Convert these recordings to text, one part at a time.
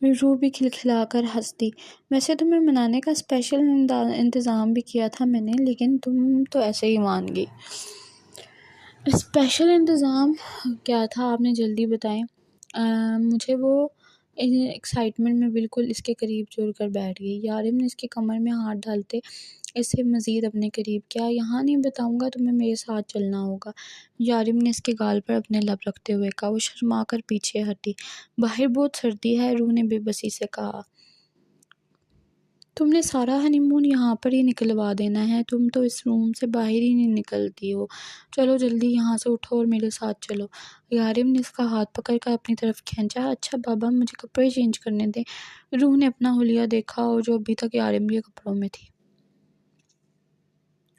روح بھی کھلکھلا کر ہنس دی۔ ویسے تمہیں منانے کا اسپیشل انتظام بھی کیا تھا میں نے، لیکن تم تو ایسے ہی مان گئی۔ اسپیشل انتظام کیا تھا آپ نے جلدی بتائیں۔ مجھے وہ ایکسائٹمنٹ میں بالکل اس کے قریب جڑ کر بیٹھ گئی۔ یارم نے اس کی کمر میں ہاتھ ڈالتے اسے مزید اپنے قریب کیا۔ یہاں نہیں بتاؤں گا، تمہیں میرے ساتھ چلنا ہوگا، یارم نے اس کے گال پر اپنے لب رکھتے ہوئے کہا۔ وہ شرما کر پیچھے ہٹی۔ باہر بہت سردی ہے، روح نے بے بسی سے کہا۔ تم نے سارا ہنی مون یہاں پر ہی نکلوا دینا ہے، تم تو اس روم سے باہر ہی نہیں نکلتی ہو۔ چلو جلدی یہاں سے اٹھو اور میرے ساتھ چلو۔ یارم نے اس کا ہاتھ پکڑ کر اپنی طرف کھینچا۔ اچھا بابا، مجھے کپڑے چینج کرنے دیں۔ روح نے اپنا حلیہ دیکھا اور جو ابھی تک یارم کے کپڑوں میں تھی۔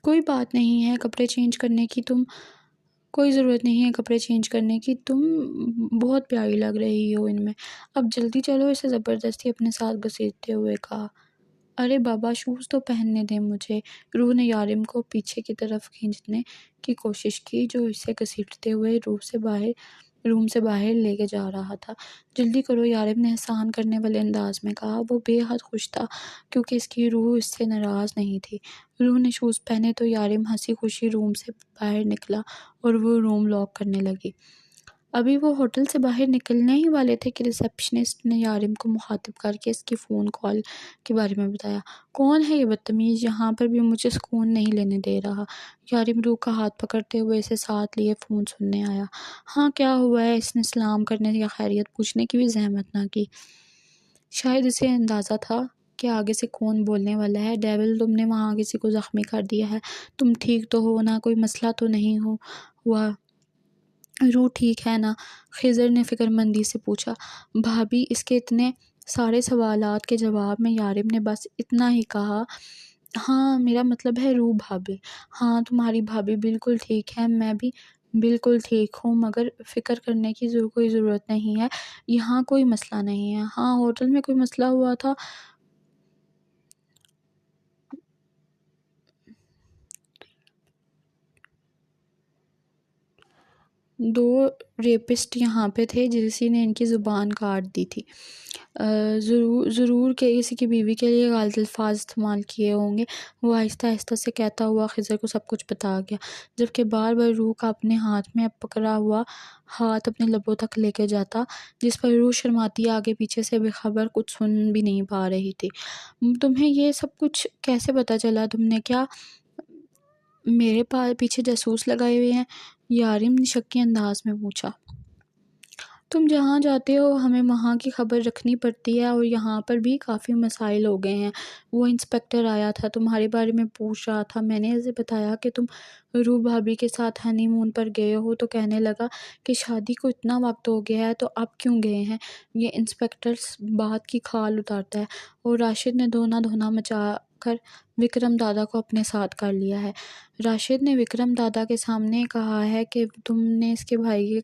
کوئی بات نہیں ہے کپڑے چینج کرنے کی، کوئی ضرورت نہیں ہے کپڑے چینج کرنے کی، تم بہت پیاری لگ رہی ہو ان میں۔ اب جلدی چلو، اسے زبردستی اپنے ساتھ گھسیٹتے ہوئے کہا۔ ارے بابا، شوز تو پہننے دیں مجھے۔ روح نے یارم کو پیچھے کی طرف کھینچنے کی کوشش کی، جو اسے گھسیٹتے ہوئے روم سے باہر لے کے جا رہا تھا۔ جلدی کرو، یارم نے احسان کرنے والے انداز میں کہا۔ وہ بے حد خوش تھا کیونکہ اس کی روح اس سے ناراض نہیں تھی۔ روح نے شوز پہنے تو یارم ہنسی خوشی روم سے باہر نکلا اور وہ روم لاک کرنے لگی۔ ابھی وہ ہوٹل سے باہر نکلنے ہی والے تھے کہ ریسیپشنسٹ نے یارم کو مخاطب کر کے اس کی فون کال کے بارے میں بتایا۔ کون ہے یہ بدتمیز، یہاں پر بھی مجھے سکون نہیں لینے دے رہا۔ یارم روح کا ہاتھ پکڑتے ہوئے اسے ساتھ لیے فون سننے آیا۔ ہاں کیا ہوا ہے؟ اس نے سلام کرنے یا خیریت پوچھنے کی بھی زحمت نہ کی۔ شاید اسے اندازہ تھا کہ آگے سے کون بولنے والا ہے۔ ڈیول، تم نے وہاں کسی کو زخمی کر دیا ہے، تم ٹھیک تو ہو نا، کوئی مسئلہ تو نہیں ہوا؟ روح ٹھیک ہے نا؟ خضر نے فکر مندی سے پوچھا۔ بھابی، اس کے اتنے سارے سوالات کے جواب میں یارم نے بس اتنا ہی کہا، ہاں میرا مطلب ہے روح بھابی۔ ہاں تمہاری بھابی بالکل ٹھیک ہے، میں بھی بالکل ٹھیک ہوں، مگر فکر کرنے کی کوئی ضرورت نہیں ہے، یہاں کوئی مسئلہ نہیں ہے۔ ہاں ہوٹل میں کوئی مسئلہ ہوا تھا، دو ریپسٹ یہاں پہ تھے جسی نے ان کی زبان کاٹ دی تھی۔ ضرور کہ کسی کی بیوی کے لیے غلط الفاظ استعمال کیے ہوں گے، وہ آہستہ آہستہ سے کہتا ہوا خضر کو سب کچھ بتا گیا، جبکہ بار بار روح کا اپنے ہاتھ میں اب پکڑا ہوا ہاتھ اپنے لبوں تک لے کے جاتا، جس پر روح شرماتی آگے پیچھے سے بے خبر کچھ سن بھی نہیں پا رہی تھی۔ تمہیں یہ سب کچھ کیسے پتا چلا؟ تم نے کیا میرے پیچھے جاسوس لگائے ہوئے ہیں؟ یارم نے شکی انداز میں پوچھا۔ تم جہاں جاتے ہو ہمیں وہاں کی خبر رکھنی پڑتی ہے، اور یہاں پر بھی کافی مسائل ہو گئے ہیں۔ وہ انسپکٹر آیا تھا، تمہارے بارے میں پوچھ رہا تھا، میں نے اسے بتایا کہ تم روح بھابی کے ساتھ ہنی مون پر گئے ہو تو کہنے لگا کہ شادی کو اتنا وقت ہو گیا ہے تو اب کیوں گئے ہیں۔ یہ انسپکٹر بات کی کھال اتارتا ہے، اور راشد نے دھونا مچا کر وکرم دادا کو اپنے ساتھ کر لیا ہے۔ راشد نے وکرم دادا کے سامنے کہا ہے کہ تم نے اس کے بھائی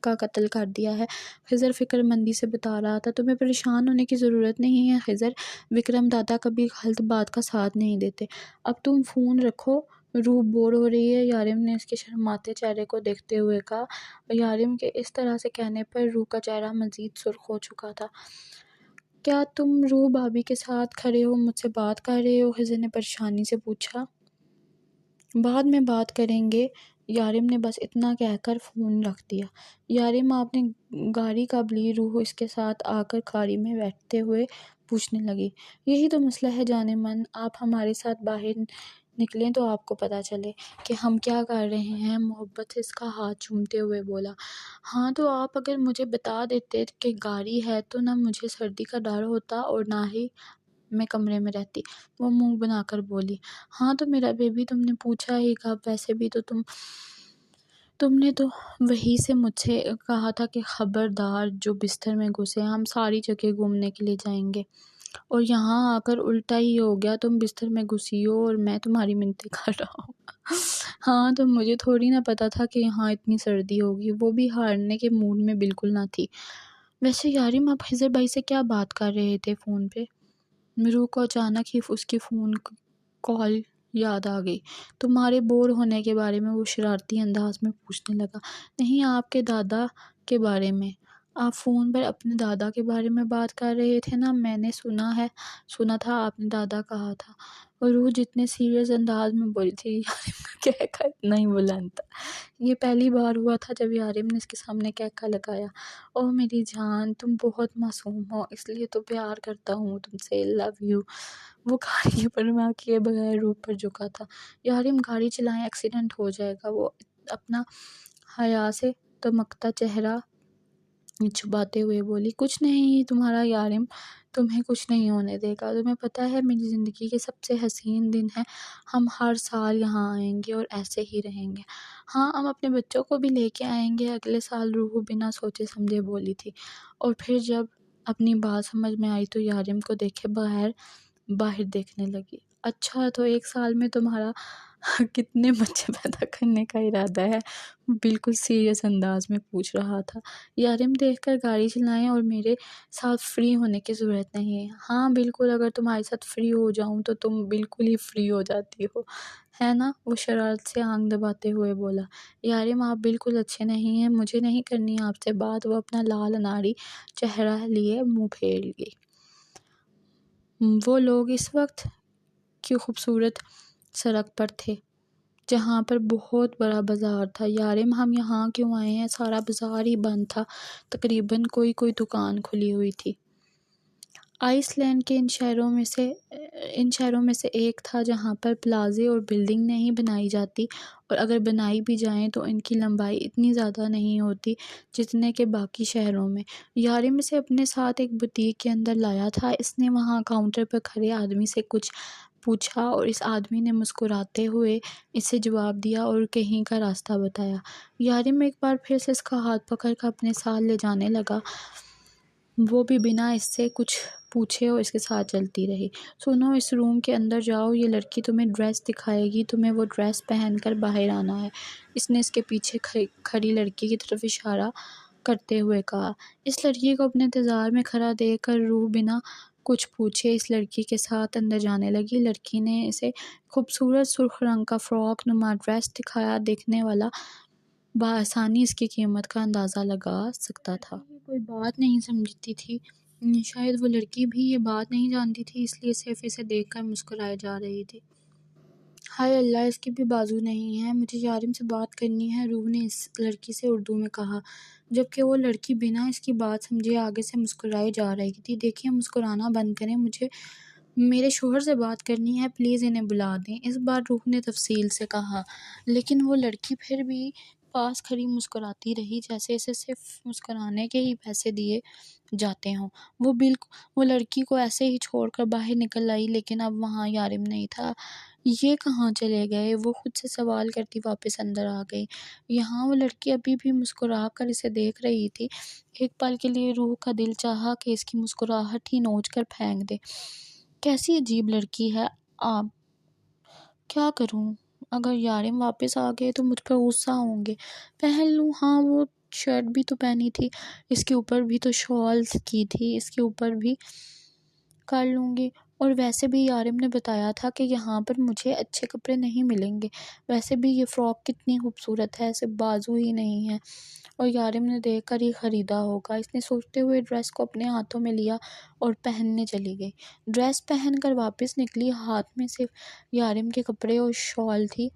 کا قتل کر دیا ہے، خضر فکر مندی سے بتا رہا تھا۔ تمہیں پریشان ہونے کی ضرورت نہیں ہے خضر، وکرم دادا کبھی غلط بات کا ساتھ نہیں دیتے۔ اب تم فون رکھو، روح بور ہو رہی ہے، یارم نے اس کے شرماتے چہرے کو دیکھتے ہوئے کہا۔ یارم کے اس طرح سے کہنے پر روح کا چہرہ مزید سرخ ہو چکا تھا۔ کیا تم روح بھابی کے ساتھ کھڑے ہو مجھ سے بات کر رہے ہو؟ خضر نے پریشانی سے پوچھا۔ بعد میں بات کریں گے، یارم نے بس اتنا کہہ کر فون رکھ دیا۔ یارم آپ نے گاڑی کب لی؟ روح اس کے ساتھ آ کر گاڑی میں بیٹھتے ہوئے پوچھنے لگی۔ یہی تو مسئلہ ہے جانے من، آپ ہمارے ساتھ باہر نکلیں تو آپ کو پتہ چلے کہ ہم کیا کر رہے ہیں، محبت سے اس کا ہاتھ چومتے ہوئے بولا۔ ہاں تو آپ اگر مجھے بتا دیتے کہ گاڑی ہے تو نہ مجھے سردی کا ڈر ہوتا اور نہ ہی میں کمرے میں رہتی، وہ منہ بنا کر بولی۔ ہاں تو میرا بیبی، تم نے پوچھا ہی کب؟ ویسے بھی تو تم نے تو وہی سے مجھ سے کہا تھا کہ خبردار جو بستر میں گھسے، ہم ساری جگہ گھومنے کے لیے جائیں گے، اور یہاں آ کر الٹا ہی ہو گیا، تم بستر میں گھسی ہو اور میں تمہاری منتیں کر رہا ہوں۔ ہاں تو مجھے تھوڑی نہ پتا تھا کہ یہاں اتنی سردی ہوگی، وہ بھی ہارنے کے موڈ میں بالکل نہ تھی۔ ویسے یارم آپ خضر بھائی سے کیا بات کر رہے تھے فون پہ؟ روح کو اچانک ہی اس کی فون کال یاد آ گئی۔ تمہارے بور ہونے کے بارے میں، وہ شرارتی انداز میں پوچھنے لگا۔ نہیں، آپ کے دادا کے بارے میں۔ آپ فون پر اپنے دادا کے بارے میں بات کر رہے تھے نا، میں نے سنا تھا آپ نے دادا کہا تھا۔ اور روح جتنے سیریس انداز میں بولی تھی، یارم کا کہکا اتنا ہی بلند تھا۔ یہ پہلی بار ہوا تھا جب یارم نے اس کے سامنے کہکا لگایا۔ اوہ میری جان، تم بہت معصوم ہو، اس لیے تو پیار کرتا ہوں تم سے، لو یو۔ وہ گاڑی کی پرواہ کیے بغیر روح پر جھکا تھا۔ یارم گاڑی چلائیں، ایکسیڈنٹ ہو جائے گا۔ وہ اپنا حیا سے دمکتا چہرہ چھپاتے ہوئے بولی، کچھ نہیں تمہارا یارم، تمہیں کچھ نہیں ہونے دے گا۔ تمہیں پتہ ہے میری زندگی کے سب سے حسین دن ہے، ہم ہر سال یہاں آئیں گے اور ایسے ہی رہیں گے۔ ہاں، ہم اپنے بچوں کو بھی لے کے آئیں گے اگلے سال، روح بنا سوچے سمجھے بولی تھی۔ اور پھر جب اپنی بات سمجھ میں آئی تو یارم کو دیکھے بغیر باہر دیکھنے لگی۔ اچھا، تو ایک سال میں تمہارا کتنے بچے پیدا کرنے کا ارادہ ہے؟ بالکل سیریس انداز میں پوچھ رہا تھا۔ یارم دیکھ کر گاڑی چلائیں، اور میرے ساتھ فری ہونے کی ضرورت نہیں ہے۔ ہاں بالکل، اگر تمہارے ساتھ فری ہو جاؤں تو تم بالکل ہی فری ہو جاتی ہو، ہے نا؟ وہ شرارت سے آنکھ دباتے ہوئے بولا۔ یارم آپ بالکل اچھے نہیں ہیں، مجھے نہیں کرنی آپ سے بات۔ وہ اپنا لال اناری چہرہ لیے منہ پھیر گئی۔ وہ لوگ اس وقت کی خوبصورت سڑک پر تھے جہاں پر بہت بڑا بازار تھا۔ یارم ہم یہاں کیوں آئے ہیں؟ سارا بازار ہی بند تھا، تقریباً کوئی دکان کھلی ہوئی تھی۔ آئس لینڈ کے ان شہروں میں سے ایک تھا جہاں پر پلازے اور بلڈنگ نہیں بنائی جاتی، اور اگر بنائی بھی جائیں تو ان کی لمبائی اتنی زیادہ نہیں ہوتی جتنے کہ باقی شہروں میں۔ یارم اسے اپنے ساتھ ایک بوتیک کے اندر لایا تھا۔ اس نے وہاں کاؤنٹر پر کھڑے آدمی سے کچھ پوچھا اور اس آدمی نے مسکراتے ہوئے اسے جواب دیا اور کہیں کا راستہ بتایا۔ یارم ایک بار پھر سے اس کا ہاتھ پکڑ کر اپنے ساتھ لے جانے لگا، وہ بھی بنا اس سے کچھ پوچھے، اور اس کے ساتھ چلتی رہی۔ سنو، اس روم کے اندر جاؤ، یہ لڑکی تمہیں ڈریس دکھائے گی، تمہیں وہ ڈریس پہن کر باہر آنا ہے۔ اس نے اس کے پیچھے کھڑی لڑکی کی طرف اشارہ کرتے ہوئے کہا۔ اس لڑکی کو اپنے انتظار میں کھڑا دیکھ کر روح بنا کچھ پوچھے اس لڑکی کے ساتھ اندر جانے لگی۔ لڑکی نے اسے خوبصورت سرخ رنگ کا فراک نما ڈریس دکھایا۔ دیکھنے والا بآسانی اس کی قیمت کا اندازہ لگا سکتا تھا۔ یہ کوئی بات نہیں سمجھتی تھی، شاید وہ لڑکی بھی یہ بات نہیں جانتی تھی، اس لیے صرف اسے دیکھ کر مسکرائے جا رہی تھی۔ ہائے اللہ، اس کے بھی بازو نہیں ہیں، مجھے یارم سے بات کرنی ہے، روح نے اس لڑکی سے اردو میں کہا، جبکہ وہ لڑکی بنا اس کی بات سمجھے آگے سے مسکرائے جا رہی تھی۔ دیکھیے، مسکرانا بند کریں، مجھے میرے شوہر سے بات کرنی ہے، پلیز انہیں بلا دیں، اس بار روح نے تفصیل سے کہا۔ لیکن وہ لڑکی پھر بھی پاس کھڑی مسکراتی رہی، جیسے اسے صرف مسکرانے کے ہی پیسے دیے جاتے ہوں۔ وہ لڑکی کو ایسے ہی چھوڑ کر باہر نکل آئی، لیکن اب وہاں یارم نہیں تھا۔ یہ کہاں چلے گئے؟ وہ خود سے سوال کرتی واپس اندر آ گئی۔ یہاں وہ لڑکی ابھی بھی مسکرا کر اسے دیکھ رہی تھی۔ ایک پل کے لیے روح کا دل چاہا کہ اس کی مسکراہٹ ہی نوچ کر پھینک دے۔ کیسی عجیب لڑکی ہے آپ، کیا کروں؟ اگر یارم واپس آ گئے تو مجھ پر غصہ ہوں گے۔ پہن لوں؟ ہاں، وہ شرٹ بھی تو پہنی تھی، اس کے اوپر بھی تو شال کی تھی، اس کے اوپر بھی کر لوں گی۔ اور ویسے بھی یارم نے بتایا تھا کہ یہاں پر مجھے اچھے کپڑے نہیں ملیں گے۔ ویسے بھی یہ فراک کتنی خوبصورت ہے، صرف بازو ہی نہیں ہے، اور یارم نے دیکھ کر ہی خریدا ہوگا۔ اس نے سوچتے ہوئے ڈریس کو اپنے ہاتھوں میں لیا اور پہننے چلی گئی۔ ڈریس پہن کر واپس نکلی، ہاتھ میں صرف یارم کے کپڑے اور شال تھی۔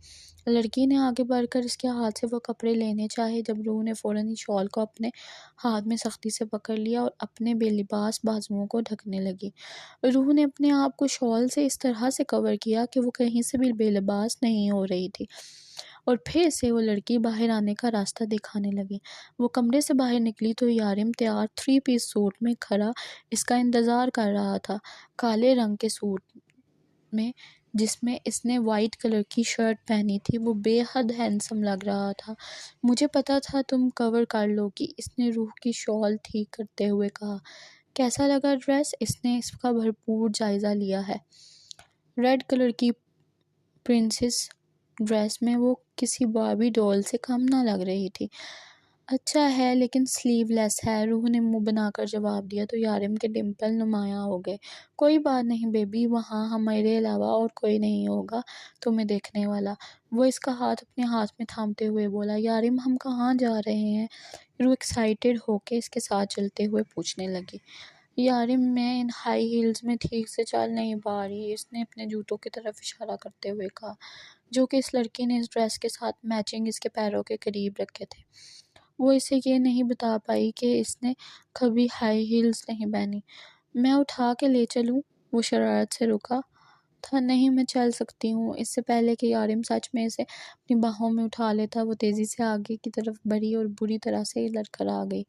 لڑکی نے آگے بڑھ کر اس کے ہاتھ سے وہ کپڑے لینے چاہے، جب روح نے فوراً ہی شال کو اپنے ہاتھ میں سختی سے پکڑ لیا اور اپنے بے لباس بازوؤں کو ڈھکنے لگی۔ روح نے اپنے آپ کو شال سے اس طرح سے کور کیا کہ وہ کہیں سے بھی بے لباس نہیں ہو رہی تھی، اور پھر سے وہ لڑکی باہر آنے کا راستہ دکھانے لگی۔ وہ کمرے سے باہر نکلی تو یارم تیار 3 پیس سوٹ میں کھڑا اس کا انتظار کر رہا تھا، کالے رنگ کے سوٹ میں جس میں اس نے وائٹ کلر کی شرٹ پہنی تھی۔ وہ بے حد ہینڈسم لگ رہا تھا۔ مجھے پتا تھا تم کور کر لو گی، اس نے روح کی شال ٹھیک کرتے ہوئے کہا۔ کیسا لگا ڈریس؟ اس نے اس کا بھرپور جائزہ لیا ہے۔ ریڈ کلر کی پرنسس ڈریس میں وہ کسی باربی ڈول سے کم نہ لگ رہی تھی۔ اچھا ہے لیکن سلیو لیس ہے، روح نے منہ بنا کر جواب دیا تو یارم کے ڈمپل نمایاں ہو گئے۔ کوئی بات نہیں بیبی، وہاں ہمارے علاوہ اور کوئی نہیں ہوگا تمہیں دیکھنے والا، وہ اس کا ہاتھ اپنے ہاتھ میں تھامتے ہوئے بولا۔ یارم ہم کہاں جا رہے ہیں؟ روح ایکسائٹڈ ہو کے اس کے ساتھ چلتے ہوئے پوچھنے لگی۔ یارم میں ان ہائی ہیلز میں ٹھیک سے چل نہیں پا رہی، اس نے اپنے جوتوں کی طرف اشارہ کرتے ہوئے کہا، جو کہ اس لڑکی نے اس ڈریس کے ساتھ میچنگ اس کے پیروں کے قریب رکھے تھے۔ وہ اسے یہ نہیں بتا پائی کہ اس نے کبھی ہائی ہیلز نہیں پہنی۔ میں اٹھا کے لے چلوں؟ وہ شرارت سے رکا تھا۔ نہیں، میں چل سکتی ہوں۔ اس سے پہلے کہ یارم سچ میں اسے اپنی باہوں میں اٹھا لیتا، وہ تیزی سے آگے کی طرف بڑھی اور بری طرح سے لڑکھڑ گئی۔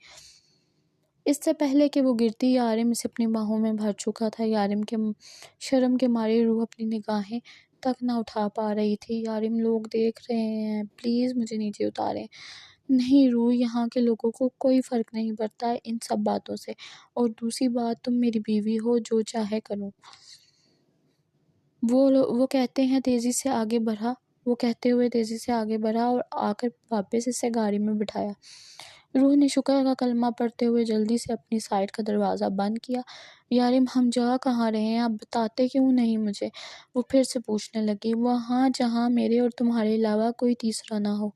اس سے پہلے کہ وہ گرتی، یارم اسے اپنی باہوں میں بھر چکا تھا۔ یارم کے شرم کے مارے روح اپنی نگاہیں تک نہ اٹھا پا رہی تھی۔ یارم لوگ دیکھ رہے ہیں، پلیز مجھے نیچے اتاریں۔ نہیں روح، یہاں کے لوگوں کو کوئی فرق نہیں پڑتا ان سب باتوں سے، اور دوسری بات تم میری بیوی ہو، جو چاہے کروں۔ وہ کہتے ہیں تیزی سے آگے بڑھا وہ کہتے ہوئے تیزی سے آگے بڑھا اور آ کر واپس اسے گاڑی میں بٹھایا۔ روح نے شکر کا کلمہ پڑھتے ہوئے جلدی سے اپنی سائیڈ کا دروازہ بند کیا۔ یارم ہم جا کہاں رہے ہیں؟ آپ بتاتے کیوں نہیں مجھے؟ وہ پھر سے پوچھنے لگی۔ وہاں جہاں میرے اور تمہارے علاوہ کوئی تیسرا نہ ہو۔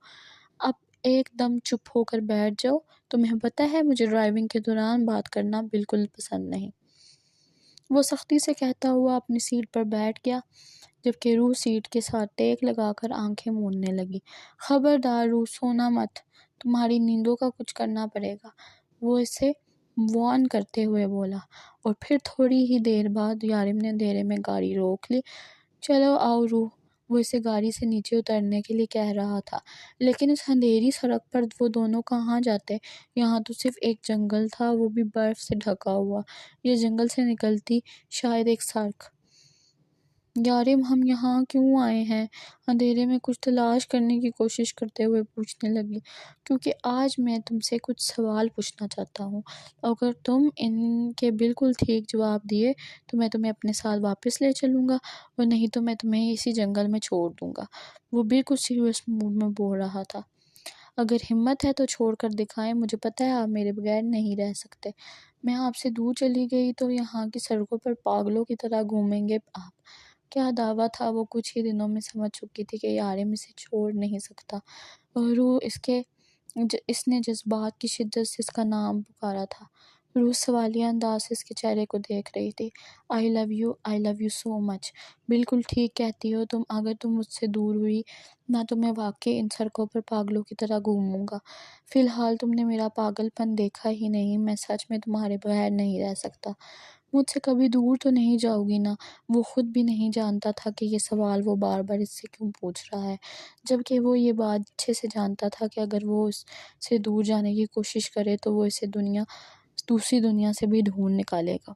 اب ایک دم چپ ہو کر بیٹھ جاؤ۔ تمہیں پتہ ہے مجھے ڈرائیونگ کے دوران بات کرنا بالکل پسند نہیں۔ وہ سختی سے کہتا ہوا اپنی سیٹ پر بیٹھ گیا، جبکہ روح سیٹ کے ساتھ ٹیک لگا کر آنکھیں موندنے لگی۔ خبردار روح، سونا مت، تمہاری نیندوں کا کچھ کرنا پڑے گا، وہ اسے وارن کرتے ہوئے بولا۔ اور پھر تھوڑی ہی دیر بعد یارم نے اندھیرے میں گاڑی روک لی۔ چلو آؤ روح، وہ اسے گاڑی سے نیچے اترنے کے لیے کہہ رہا تھا، لیکن اس اندھیری سڑک پر وہ دونوں کہاں جاتے؟ یہاں تو صرف ایک جنگل تھا، وہ بھی برف سے ڈھکا ہوا۔ یہ جنگل سے نکلتی شاید ایک سڑک۔ یارم ہم یہاں کیوں آئے ہیں؟ اندھیرے میں کچھ تلاش کرنے کی کوشش کرتے ہوئے پوچھنے لگی۔ کیونکہ آج میں تم سے کچھ سوال پوچھنا چاہتا ہوں۔ اگر تم ان کے بالکل ٹھیک جواب دیے تو میں تمہیں اپنے ساتھ واپس لے چلوں گا، اور نہیں تو میں تمہیں اسی جنگل میں چھوڑ دوں گا۔ وہ بالکل سیریس موڈ میں بول رہا تھا۔ اگر ہمت ہے تو چھوڑ کر دکھائیں، مجھے پتہ ہے آپ میرے بغیر نہیں رہ سکتے۔ میں آپ سے دور چلی گئی تو یہاں کی سڑکوں پر پاگلوں کی طرح گھومیں گے آپ۔ کیا دعویٰ تھا؟ وہ کچھ ہی دنوں میں سمجھ چکی تھی کہ یارم اسے چھوڑ نہیں سکتا۔ روح، اس نے جذبات کی شدت سے اس کا نام پکارا تھا۔ روح سوالیہ انداز سے اس کے چہرے کو دیکھ رہی تھی۔ I love you so much۔ بالکل ٹھیک کہتی ہو تم۔ اگر تم مجھ سے دور ہوئی نہ تو میں واقعی ان سڑکوں پر پاگلوں کی طرح گھوموں گا۔ فی الحال تم نے میرا پاگل پن دیکھا ہی نہیں، میں سچ میں تمہارے بغیر نہیں رہ سکتا۔ مجھ سے کبھی دور تو نہیں جاؤ گی نا؟ وہ خود بھی نہیں جانتا تھا کہ یہ سوال وہ بار بار اس سے کیوں پوچھ رہا ہے، جبکہ وہ یہ بات اچھے سے جانتا تھا کہ اگر وہ اس سے دور جانے کی کوشش کرے تو وہ اسے دوسری دنیا سے بھی ڈھونڈ نکالے گا۔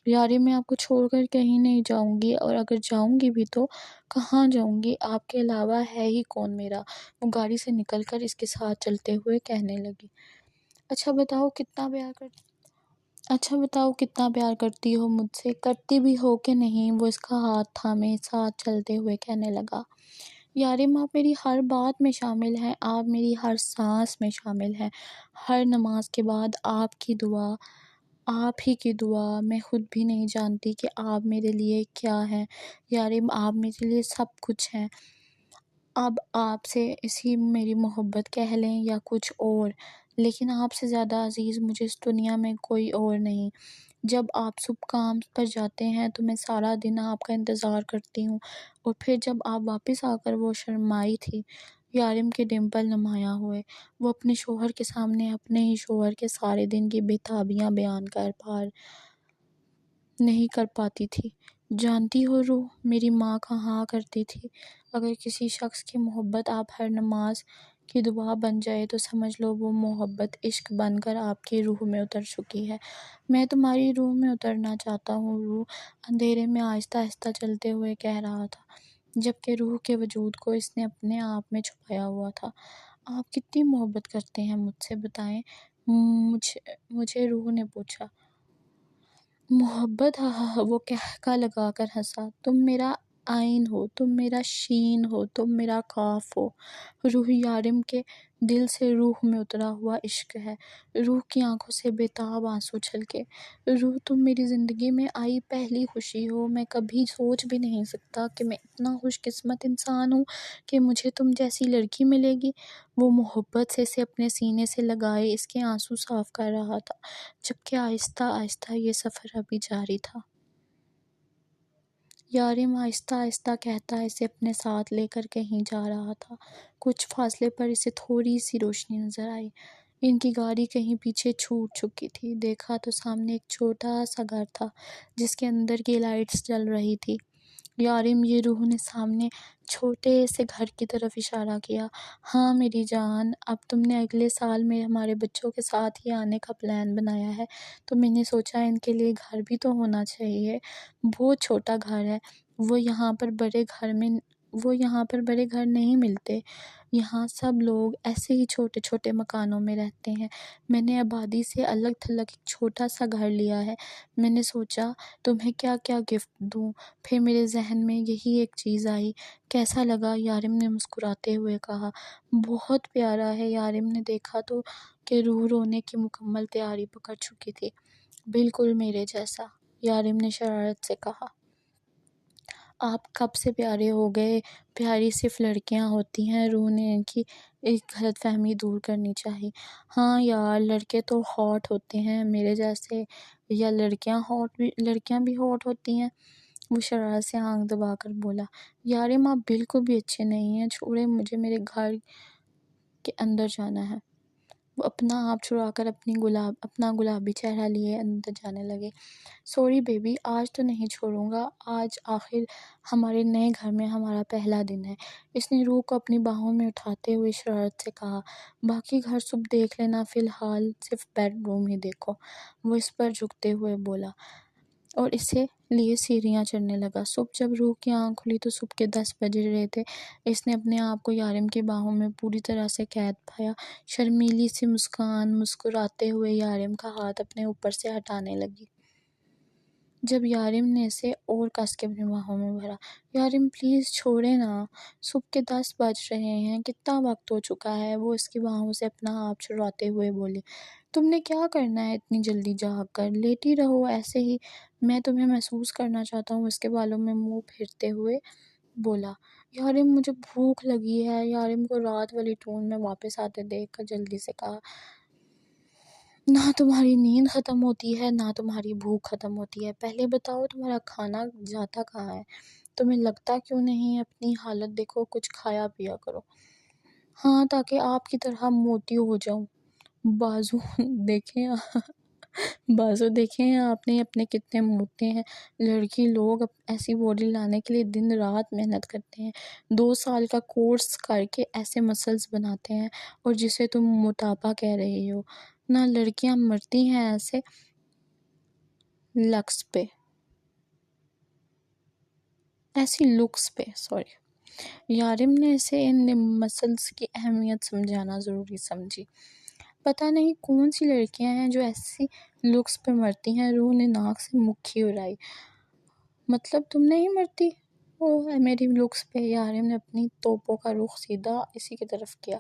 یارم میں آپ کو چھوڑ کر کہیں نہیں جاؤں گی، اور اگر جاؤں گی بھی تو کہاں جاؤں گی؟ آپ کے علاوہ ہے ہی کون میرا؟ وہ گاڑی سے نکل کر اس کے ساتھ چلتے ہوئے کہنے لگی۔ اچھا بتاؤ کتنا پیار کرتی ہو مجھ سے؟ کرتی بھی ہو کہ نہیں؟ وہ اس کا ہاتھ تھامے ساتھ چلتے ہوئے کہنے لگا۔ یارم آپ میری ہر بات میں شامل ہیں، آپ میری ہر سانس میں شامل ہیں، ہر نماز کے بعد آپ ہی کی دعا، میں خود بھی نہیں جانتی کہ آپ میرے لیے کیا ہیں۔ یارم آپ میرے لیے سب کچھ ہیں۔ اب آپ سے اسی میری محبت کہہ لیں یا کچھ اور، لیکن آپ سے زیادہ عزیز مجھے اس دنیا میں کوئی اور نہیں۔ جب آپ صبح کام پر جاتے ہیں تو میں سارا دن آپ کا انتظار کرتی ہوں، اور پھر جب آپ واپس آ کر وہ شرمائی تھی۔ یارم کے ڈمپل نمایاں ہوئے۔ وہ اپنے شوہر کے سامنے اپنے ہی شوہر کے سارے دن کی بے تابیاں بیان نہیں کر پاتی تھی۔ جانتی ہو روح، میری ماں کہا کرتی تھی، اگر کسی شخص کی محبت آپ ہر نماز کی دعا بن جائے تو سمجھ لو وہ محبت عشق بن کر آپ کی روح میں اتر چکی ہے۔ میں تمہاری روح میں اترنا چاہتا ہوں روح، اندھیرے میں آہستہ آہستہ چلتے ہوئے کہہ رہا تھا، جبکہ روح کے وجود کو اس نے اپنے آپ میں چھپایا ہوا تھا۔ آپ کتنی محبت کرتے ہیں مجھ سے، بتائیں مجھے، روح نے پوچھا۔ محبت؟ وہ کہکا لگا کر ہنسا۔ تم میرا آئین ہو، تم میرا شین ہو، تم میرا کاف ہو۔ روح یارم کے دل سے روح میں اترا ہوا عشق ہے، روح کی آنکھوں سے بےتاب آنسو چھلکے۔ روح تم میری زندگی میں آئی پہلی خوشی ہو، میں کبھی سوچ بھی نہیں سکتا کہ میں اتنا خوش قسمت انسان ہوں کہ مجھے تم جیسی لڑکی ملے گی۔ وہ محبت سے اسے اپنے سینے سے لگائے اس کے آنسو صاف کر رہا تھا، جبکہ آہستہ آہستہ یہ سفر ابھی جاری تھا۔ یارم آہستہ آہستہ کہتا اسے اپنے ساتھ لے کر کہیں جا رہا تھا۔ کچھ فاصلے پر اسے تھوڑی سی روشنی نظر آئی، ان کی گاڑی کہیں پیچھے چھوٹ چکی تھی۔ دیکھا تو سامنے ایک چھوٹا سا گھر تھا جس کے اندر کی لائٹس جل رہی تھی۔ یارم، یہ روح نے سامنے چھوٹے سے گھر کی طرف اشارہ کیا۔ ہاں میری جان، اب تم نے اگلے سال میں ہمارے بچوں کے ساتھ ہی آنے کا پلان بنایا ہے تو میں نے سوچا ان کے لیے گھر بھی تو ہونا چاہیے۔ بہت چھوٹا گھر ہے، وہ یہاں پر بڑے گھر نہیں ملتے، یہاں سب لوگ ایسے ہی چھوٹے چھوٹے مکانوں میں رہتے ہیں۔ میں نے آبادی سے الگ تھلگ ایک چھوٹا سا گھر لیا ہے۔ میں نے سوچا تمہیں کیا کیا گفٹ دوں، پھر میرے ذہن میں یہی ایک چیز آئی۔ کیسا لگا؟ یارم نے مسکراتے ہوئے کہا۔ بہت پیارا ہے۔ یارم نے دیکھا تو کہ روح رونے کی مکمل تیاری پکڑ چکی تھی۔ بالکل میرے جیسا، یارم نے شرارت سے کہا۔ آپ کب سے پیارے ہو گئے؟ پیاری صرف لڑکیاں ہوتی ہیں، روح نے ان کی ایک غلط فہمی دور کرنی چاہی۔ ہاں یار، لڑکے تو ہاٹ ہوتے ہیں میرے جیسے، یا لڑکیاں بھی ہاٹ ہوتی ہیں؟ وہ شرارت سے آنکھ دبا کر بولا۔ یارم آپ بالکل بھی اچھے نہیں ہیں، چھوڑے مجھے، میرے گھر کے اندر جانا ہے۔ وہ اپنا آپ چھڑا کر اپنا گلابی چہرہ لیے اندر جانے لگے۔ سوری بیبی، آج تو نہیں چھوڑوں گا، آج آخر ہمارے نئے گھر میں ہمارا پہلا دن ہے، اس نے روح کو اپنی باہوں میں اٹھاتے ہوئے شرارت سے کہا۔ باقی گھر صبح دیکھ لینا، فی الحال صرف بیڈ روم ہی دیکھو، وہ اس پر جھکتے ہوئے بولا اور اسے لیے سیڑھیاں چڑھنے لگا۔ صبح جب روح کی آنکھ کھلی تو صبح کے 10 بج رہے تھے۔ اس نے اپنے آپ کو یارم کی باہوں میں پوری طرح سے قید پایا۔ شرمیلی سی مسکراتے ہوئے یارم کا ہاتھ اپنے اوپر سے ہٹانے لگی، جب یارم نے اسے اور کس کے اپنی باہوں میں بھرا۔ یارم پلیز چھوڑے نا، صبح کے 10 بج رہے ہیں، کتنا وقت ہو چکا ہے، وہ اس کی باہوں سے اپنا آپ چھڑاتے ہوئے بولی۔ تم نے کیا کرنا ہے اتنی جلدی جاگ کر؟ لیٹی رہو ایسے ہی، میں تمہیں محسوس کرنا چاہتا ہوں، اس کے بالوں میں منہ پھیرتے ہوئے بولا۔ یارم مجھے بھوک لگی ہے، یارم کو رات والی ٹون میں واپس آتے دیکھ کر جلدی سے کہا۔ نہ تمہاری نیند ختم ہوتی ہے نہ تمہاری بھوک ختم ہوتی ہے، پہلے بتاؤ تمہارا کھانا جاتا کہاں ہے؟ تمہیں لگتا کیوں نہیں؟ اپنی حالت دیکھو، کچھ کھایا پیا کرو۔ ہاں، تاکہ آپ کی طرح موٹی ہو جاؤں۔ بازو دیکھیں آپ نے اپنے کتنے موٹے ہیں۔ لڑکی لوگ ایسی باڈی لانے کے لیے دن رات محنت کرتے ہیں، 2 سال کا کورس کر کے ایسے مسلز بناتے ہیں، اور جسے تم موٹاپا کہہ رہی ہو۔ نہ لڑکیاں مرتی ہیں ایسے ایسی لکس پہ۔ یارم نے اسے ان مسلز کی اہمیت سمجھانا ضروری سمجھی۔ پتہ نہیں کون سی لڑکیاں ہیں جو ایسی لکس پہ مرتی ہیں، روح نے ناک سے مکھی اڑائی۔ مطلب تم نہیں مرتی میری لکس پہ؟ یارم نے اپنی توپوں کا رخ سیدھا اسی کی طرف کیا۔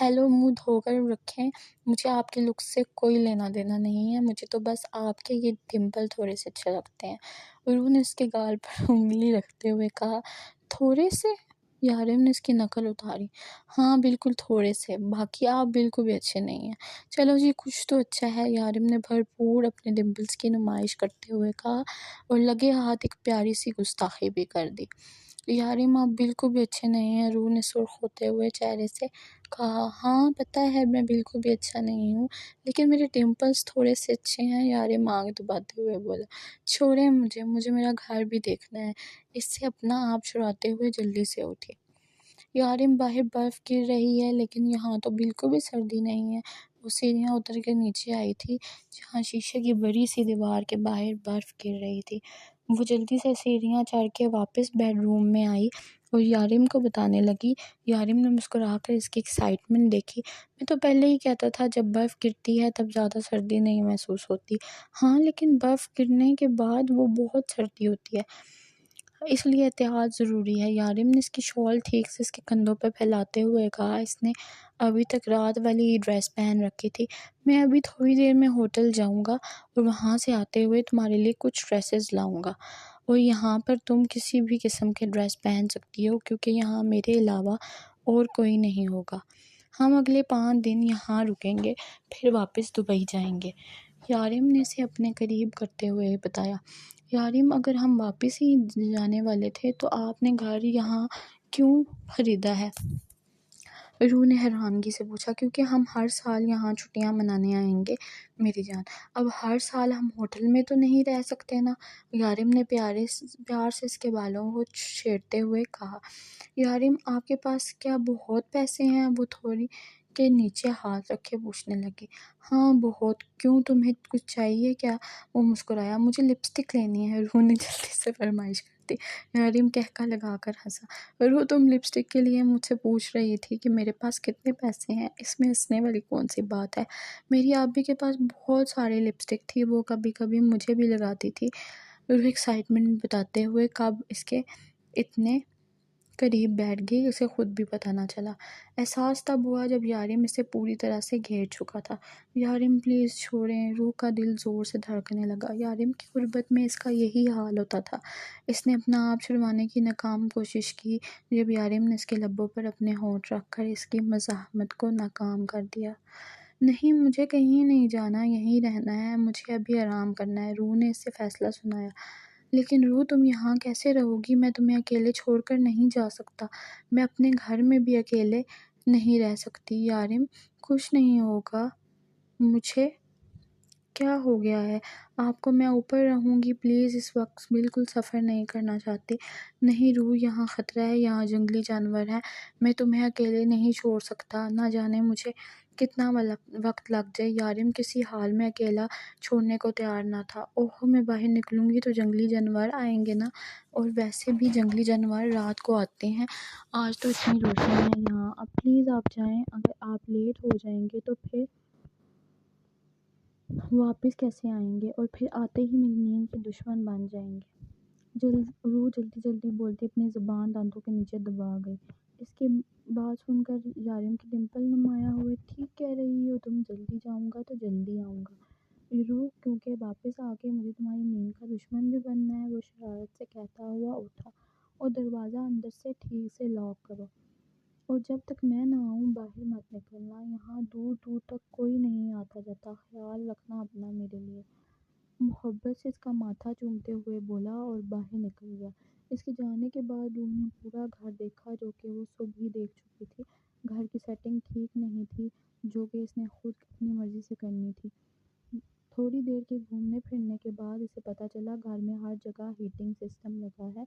ہیلو، منہ دھو کر رکھیں، مجھے آپ کی لکس سے کوئی لینا دینا نہیں ہے، مجھے تو بس آپ کے یہ ڈمپل تھوڑے سے اچھے لگتے ہیں۔ روح نے اس کے گال پر انگلی رکھتے ہوئے کہا۔ تھوڑے سے؟ یارم نے اس کی نقل اتاری۔ ہاں بالکل تھوڑے سے، باقی آپ بالکل بھی اچھے نہیں ہیں۔ چلو جی، کچھ تو اچھا ہے، یارم نے بھرپور اپنے ڈمپلز کی نمائش کرتے ہوئے کہا، اور لگے ہاتھ ایک پیاری سی گستاخی بھی کر دی۔ یارم آپ بالکل بھی اچھے نہیں ہیں، روح نے سرخ ہوتے ہوئے چہرے سے کہا۔ ہاں پتہ ہے میں بالکل بھی اچھا نہیں ہوں، لیکن میرے ڈمپلز تھوڑے سے اچھے ہیں، یارم آنکھ دباتے ہوئے بولا۔ چھوڑیں مجھے میرا گھر بھی دیکھنا ہے، اس سے اپنا آپ چھڑاتے ہوئے جلدی سے اٹھی۔ یارم باہر برف گر رہی ہے لیکن یہاں تو بالکل بھی سردی نہیں ہے۔ وہ سیڑھیاں اتر کے نیچے آئی تھی جہاں شیشے کی بڑی سی دیوار کے باہر برف گر رہی تھی۔ وہ جلدی سے سیڑھیاں چڑھ کے واپس بیڈ روم میں آئی اور یارم کو بتانے لگی۔ یارم نے مسکرا کر اس کی ایکسائٹمنٹ دیکھی۔ میں تو پہلے ہی کہتا تھا جب برف گرتی ہے تب زیادہ سردی نہیں محسوس ہوتی۔ ہاں لیکن برف گرنے کے بعد وہ بہت سردی ہوتی ہے۔ اس لیے احتیاط ضروری ہے۔ یارم نے اس کی شال ٹھیک سے اس کے کندھوں پہ پھیلاتے ہوئے کہا، اس نے ابھی تک رات والی ڈریس پہن رکھی تھی۔ میں ابھی تھوڑی دیر میں ہوٹل جاؤں گا اور وہاں سے آتے ہوئے تمہارے لیے کچھ ڈریسز لاؤں گا، اور یہاں پر تم کسی بھی قسم کے ڈریس پہن سکتی ہو کیونکہ یہاں میرے علاوہ اور کوئی نہیں ہوگا۔ ہم اگلے 5 دن یہاں رکیں گے، پھر واپس دبئی جائیں گے۔ یارم نے اسے اپنے قریب کرتے ہوئے بتایا، یارم اگر ہم واپس ہی جانے والے تھے تو آپ نے گھر یہاں کیوں خریدا ہے؟ روح نے حیرانگی سے پوچھا، کیونکہ ہم ہر سال یہاں چھٹیاں منانے آئیں گے میری جان۔ اب ہر سال ہم ہوٹل میں تو نہیں رہ سکتے نا؟ یارم نے پیار سے اس کے بالوں کو چھیڑتے ہوئے کہا۔ یارم آپ کے پاس کیا بہت پیسے ہیں؟ وہ تھوڑی کے نیچے ہاتھ رکھے پوچھنے لگی۔ ہاں بہت، کیوں تمہیں کچھ چاہیے کیا؟ وہ مسکرایا۔ مجھے لپسٹک لینی ہے، روح نے جلدی سے فرمائش کر دی۔ یارم قہقہ لگا کر ہنسا۔ روح تم لپسٹک کے لیے مجھ سے پوچھ رہی تھی کہ میرے پاس کتنے پیسے ہیں، اس میں ہنسنے والی کون سی بات ہے؟ میری آپی کے پاس بہت سارے لپسٹک تھی، وہ کبھی کبھی مجھے بھی لگاتی تھی، روح ایکسائٹمنٹ بتاتے ہوئے کب اس کے اتنے قریب بیٹھ گئی اسے خود بھی پتہ نہ چلا۔ احساس تب ہوا جب یارم اسے پوری طرح سے گھیر چکا تھا۔ یارم پلیز چھوڑیں، روح کا دل زور سے دھڑکنے لگا۔ یارم کی غربت میں اس کا یہی حال ہوتا تھا۔ اس نے اپنا آپ چھڑوانے کی ناکام کوشش کی جب یارم نے اس کے لبوں پر اپنے ہونٹ رکھ کر اس کی مزاحمت کو ناکام کر دیا۔ نہیں مجھے کہیں نہیں جانا، یہیں رہنا ہے، مجھے ابھی آرام کرنا ہے، روح نے اسے فیصلہ سنایا۔ لیکن روح تم یہاں کیسے رہو گی؟ میں تمہیں اکیلے چھوڑ کر نہیں جا سکتا، میں اپنے گھر میں بھی اکیلے نہیں رہ سکتی۔ یارم کچھ نہیں ہوگا مجھے، کیا ہو گیا ہے آپ کو؟ میں اوپر رہوں گی، پلیز اس وقت بالکل سفر نہیں کرنا چاہتی۔ نہیں روح، یہاں خطرہ ہے، یہاں جنگلی جانور ہیں، میں تمہیں اکیلے نہیں چھوڑ سکتا، نہ جانے مجھے کتنا وقت لگ جائے۔ یارم کسی حال میں اکیلا چھوڑنے کو تیار نہ تھا۔ اوہ میں باہر نکلوں گی تو جنگلی جانور آئیں گے نا، اور ویسے بھی جنگلی جانور رات کو آتے ہیں، آج تو اتنی روشنی ہے یہاں، اب پلیز آپ جائیں، اگر آپ لیٹ ہو جائیں گے تو پھر واپس کیسے آئیں گے، اور پھر آتے ہی میری نیند کے دشمن بن جائیں گے۔ روح جلدی جلدی بولتی اپنی زبان دانتوں کے نیچے دبا گئی۔ اس کی بات سن کر یارم کی ڈمپل نمایاں ہوئے۔ ٹھیک کہہ رہی ہو تم، جلدی جاؤں گا تو جلدی آؤں گا روح، کیونکہ واپس آ کے مجھے تمہاری نیند کا دشمن بھی بننا ہے۔ وہ شرارت سے کہتا ہوا اٹھا، اور دروازہ اندر سے ٹھیک سے لاک کرو، اور جب تک میں نہ آؤں باہر مت نکلنا، یہاں دور دور تک کوئی نہیں آتا جاتا، خیال رکھنا اپنا میرے لیے۔ محبت سے اس کا ماتھا چومتے ہوئے بولا اور باہر نکل گیا۔ اس کے جانے کے بعد روح نے پورا گھر دیکھا جو کہ وہ صبح ہی دیکھ چکی تھی۔ گھر کی سیٹنگ ٹھیک نہیں تھی جو کہ اس نے خود اپنی مرضی سے کرنی تھی۔ تھوڑی دیر کے گھومنے پھرنے کے بعد اسے پتہ چلا گھر میں ہر جگہ ہیٹنگ سسٹم لگا ہے،